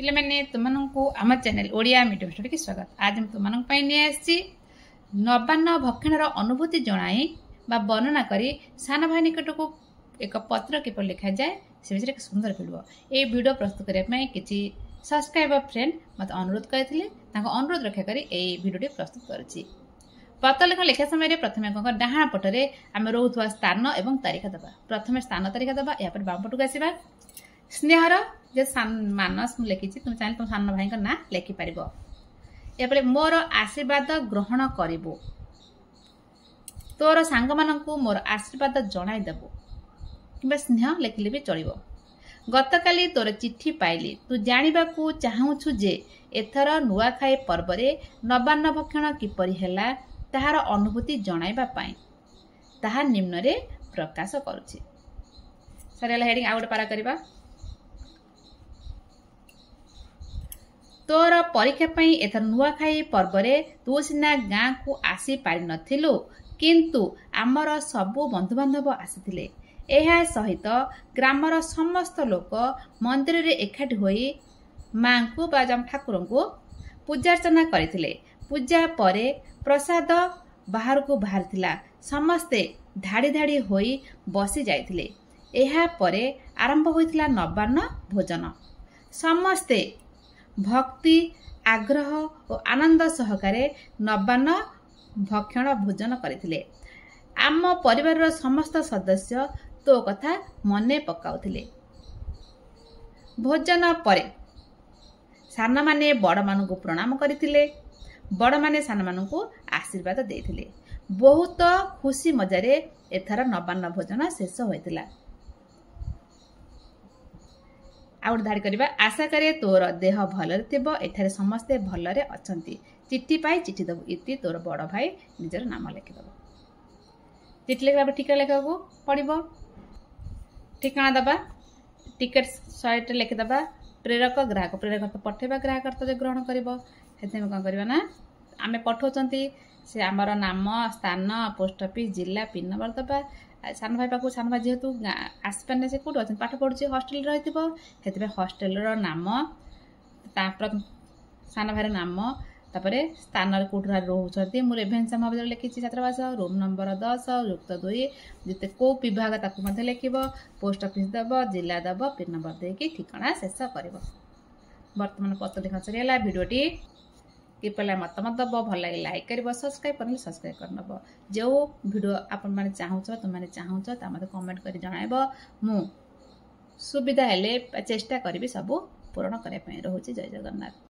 पिले मैंने तुमको आम चैनल ओडिया मीडियम स्टडी की स्वागत। आज मैं तुमको नहीं नवान्न भक्षण अनुभूति जनाई वर्णना करी सान भाई निकट को एक पत्र किपर लिखा जाए से विषय एक सुंदर वीडियो ये वीडियो प्रस्तुत करने किसी सब्सक्राइबर फ्रेंड मत अनुरोध करते अनुरोध रक्षा कर भिडियो प्रस्तुत करुच्ची। पत्र लेखन लिखा समय प्रथम डाहाण पटरे आम रोथुवा स्थान और तारीख दबा। प्रथम स्थान तारीख दबा यापर बाम पटक आसवा। स्नेहर जे मानस लिखी तुम चाहिए तुम सान भाई ना लिखिपार। यापर मोर आशीर्वाद ग्रहण करू तोर सांग मानू मोर आशीर्वाद जनईदेबू कि स्नेह लिखिले भी चलो। गतकाली तोर चिट्ठी पाइली तू जाना चाहूछु जे एथर नुआखाई पर्व नवान्न भक्षण किपरि हैला ताहार अनुभूति जणाइबा पाई ताहा निम्न रे प्रकाश करुछि। सरियाला हेडिंग आ गोटे पारा करबा। तोर परीक्षा पाई एथर नुआखाई पर्व तू सिना गाँ को आसी पारि नथिलु किंतु आमर सबु बंधु बांधव आसीथिले। एहा सहित ग्रामर समस्त लोक मंदिर रे एकाठी होई मां को बाजम ठाकुर को पूजार्चना करथिले। पूजा परे प्रसाद बाहर को बाहर थिला। समस्ते धाड़ी धाड़ी होई बसी जाइथिले। एहा परे आरंभ होइथिला नवान्न भोजन। समस्ते भक्ति आग्रह और आनंद सहकारे नवान्न भक्षण भोजन करथिले। आम परिवार समस्त सदस्य तो कथा मने पकाउथिले। भोजन परे सान माने बड़ मान को प्रणाम करथिले। बड़ माने सान मान को आशीर्वाद देथिले। बहुत खुशी मजारे एथर नवान्न भोजन शेष होइतिला। आउट धाड़ी करबा। आशा करे तोर देह भलरे थिबो एठारे समस्ते भलरे अछंती। चिट्ठी पाई चिट्ठी दबु इति तोर बड़ भाई निजर नाम लिखि दबो। चिट्ठी लिखा ठिकाना लिखा पड़ो। ठिकाना दबा टिकेट सहित लिखिदबा। प्रेरक ग्राहक प्रेरक तो पठेबा ग्राहक तो ग्रहण कर कौन करवा ना आम पठाऊँच से आमर नाम स्थान पोस्ट ऑफिस जिला पिन नंबर दबा। सान भाई पाक सान भाई जेहेतु आसपाने से कौट अच्छे पाठ पढ़ुचे हस्टेल रही हस्टेल नाम सान भाई नाम तापर स्थान कौट रोचे मुझे रेभेन्सा महाविद्यालय लिखी छात्रावास रूम नंबर 10 युक्त 2 जिते कौ विभाग ताकू लिख पोस्ट ऑफिस दब जिला दब पिन नंबर देकी ठिकाना शेष कर। बर्तमान पत्र लिखा सरीगला। भिडियोटी कि पहले मतमत दब भल लगे लाइक कर सब्सक्राइब कर सब्सक्राइब कर जो भिडियो आपण मैंने चाहूच तुम चाहूच मत कमेंट कर जन मु सुविधा हेले चेष्टा करी सबू पूरण करने। रोचे जय जगन्नाथ।